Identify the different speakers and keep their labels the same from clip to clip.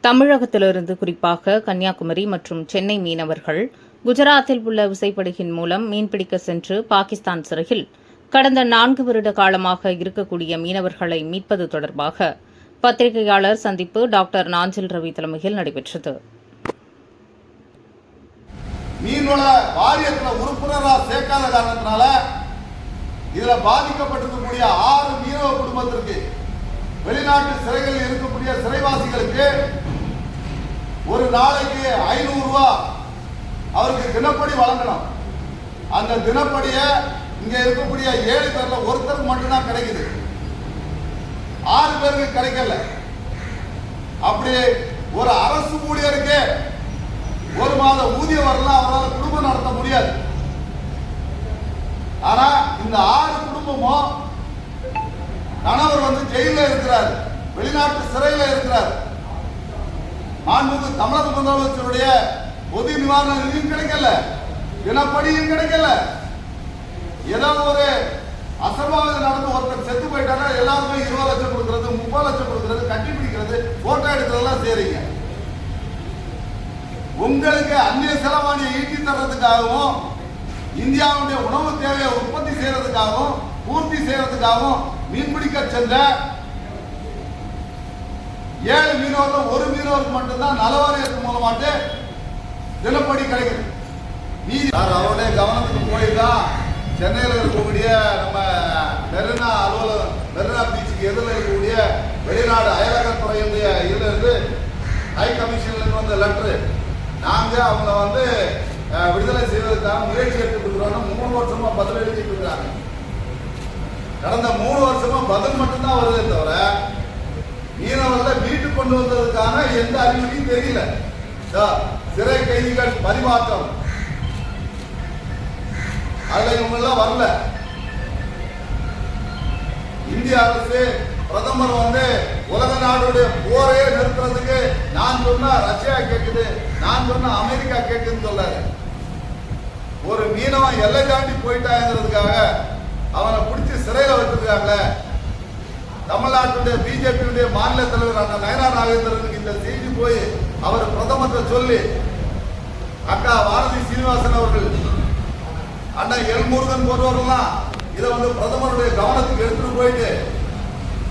Speaker 1: தமிழகத்திலிருந்து குறிப்பாக கன்னியாகுமரி மற்றும் சென்னை மீனவர்கள் குஜராத்தில் உள்ள விசைப்படகின் மூலம் மீன்பிடிக்க சென்று பாகிஸ்தான் சிறையில் கடந்த 4 வருட காலமாக இருக்கக்கூடிய மீனவர்களை மீட்பது தொடர்பாக பத்திரிகையாளர் சந்திப்பு டாக்டர் நாஞ்சில் ரவி தலைமையில் நடைபெற்றது.
Speaker 2: மீன்வள வாரியத்தில் உறுப்பினராக சேர்க்காத காரணத்தினால இதுல பாதிக்கப்பட்டிருக்கக்கூடிய 6 மீனவ குடும்பத்திற்கு வெளிநாட்டு சிறைகளில் இருக்கக்கூடிய சிறைவாசிகளுக்கு ஒரு நாளைக்கு 500 ரூபாய் அவருக்கு தினப்படி வழங்கணும். அந்த தினப்படியை இங்க இருக்கக்கூடிய 7 பேர்ல ஒருத்தருக்கு மட்டும்தான் கிடைக்குது, 6 பேருக்கு கிடைக்கல. அப்படி ஒரு அரசு ஊழியருக்கு ஒரு மாத ஊதியம் வரலாம், அவரால் குடும்பம் நடத்த முடியாது. ஆனா இந்த 6 குடும்பமும் கணவர் ஜெயில இருக்கிறார், வெளிநாட்டு சிறையில இருக்கிறார். மாண்புமிகு தமிழக முதலமைச்சருடைய பொது நிவாரண நிதியும் கிடைக்கல, தினப்படியும் கிடைக்கல. ஏதாவது ஒரு அசம்பாவிதம் நடந்து ஒருத்தர் செத்து போயிட்டாங்க, எல்லாருமே 20 லட்சம் கொடுக்கிறது, 30 லட்சம் கொடுக்கிறது, கட்டி பிடிக்கிறது, போட்டோ எடுக்கிறதெல்லாம் செய்றீங்க. உங்களுக்கு அந்நிய செலவாணியை ஈட்டி தர்றதுக்காகவும் இந்தியாவுடைய உணவு தேவையை உற்பத்தி செய்யறதுக்காகவும் பூர்த்தி செய்யறதுக்காகவும் மீன்பிடிக்க சென்ற 7 மீனவர்கள், ஒரு மீனவருக்கு மட்டும்தான் நலவாரியத்தின் மூலமாட்டு தினப்படி கிடைக்குது. நீதி அவருடைய கவனத்துக்கு போய்தான் சென்னையில் இருக்கக்கூடிய நம்ம மெரினா அலுவலகம், மெரினா பீச்சுக்கு எதிரில் இருக்கக்கூடிய வெளிநாடு அயலகத்துறையுடைய இதுல இருந்து ஹை கமிஷன்ல இருந்து வந்த லெட்டரு, நாங்க அவங்கள விடுதலை செய்வதற்காக முயற்சி எடுத்துக்கிறோம். 3 வருஷமா பதில் எழுதிட்டு இருக்கிறாங்க. கடந்த 3 வருஷமா பதில் மட்டும்தான் வருதே தவிர மீனவர்களை வீட்டுக்கு கொண்டு வந்ததுக்கான எந்த அறிகுறியும் தெரியல. சிறை கைதிகள் பரிமாற்றம் அதுல இவங்க எல்லாம் வரல. இந்திய அரசு பிரதமர் உலக நாடுடைய போரையே நிறுத்துறதுக்கு நான் சொன்னா ரஷ்யா கேட்குது, நான் சொன்னா அமெரிக்கா கேட்குதுன்னு சொல்லாரு. ஒரு மீனவன் எல்லை தாண்டி போயிட்டாங்கிறதுக்காக அவனை பிடிச்சி சிறையில வச்சிருக்காங்க. தமிழ்நாட்டுடைய பிஜேபியுடைய மாநில தலைவர் அண்ணா நயனா நாகேந்திரனுக்கு இந்த செய்தி போய் அவர் பிரதமர் சொல்லி அக்கா பாரதி சீனிவாசன் அவர்கள், அண்ணா எல்முருகன் போன்றவர்கள்லாம் இதை பிரதமருடைய கவனத்துக்கு எடுத்துட்டு போயிட்டு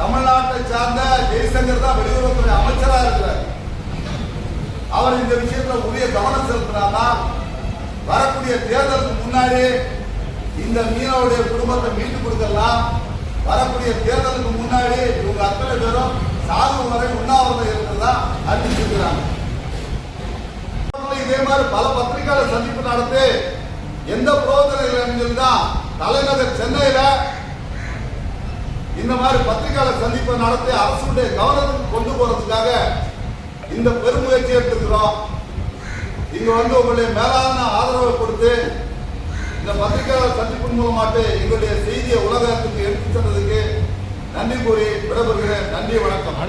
Speaker 2: தமிழ்நாட்டை சார்ந்த ஜெய்சங்கர் தான் வெளியுறவுத்துறை அமைச்சராக இருக்கிறார். அவர் இந்த விஷயத்துல உரிய கவனம் செலுத்தினா வரக்கூடிய தேர்தலுக்கு முன்னாடி இந்த மீனவருடைய குடும்பத்தை மீட்டு கொடுக்கலாம். வரக்கூடிய தேர்தலுக்கு முன்னாடி இவங்க அத்தனை பேரும் சாகு வரை உண்ணாவிரதம் இருக்கிறதா அறிவிச்சிருக்கிறாங்க. இதே மாதிரி பல பத்திரிகையாளர் சந்திப்பு நடத்தி எந்த பிரயோஜனம் தான் தலைநகர் சென்னையில இந்த மாதிரி பத்திரிகையாளர் சந்திப்பை நடத்தி அரசுடைய கவனத்துக்கு கொண்டு போறதுக்காக இந்த பெருமுயற்சி எடுத்துக்கிறோம். இங்க உங்களுடைய மேலான ஆதரவை கொடுத்து இந்த பத்திரிகையாளர் சந்திப்பின் மூலமாட்டு எங்களுடைய செய்தியை உலகத்துக்கு எடுத்து சென்றதுக்கு நன்றி கூறி விடைபெறுகிறேன். நன்றி, வணக்கம்.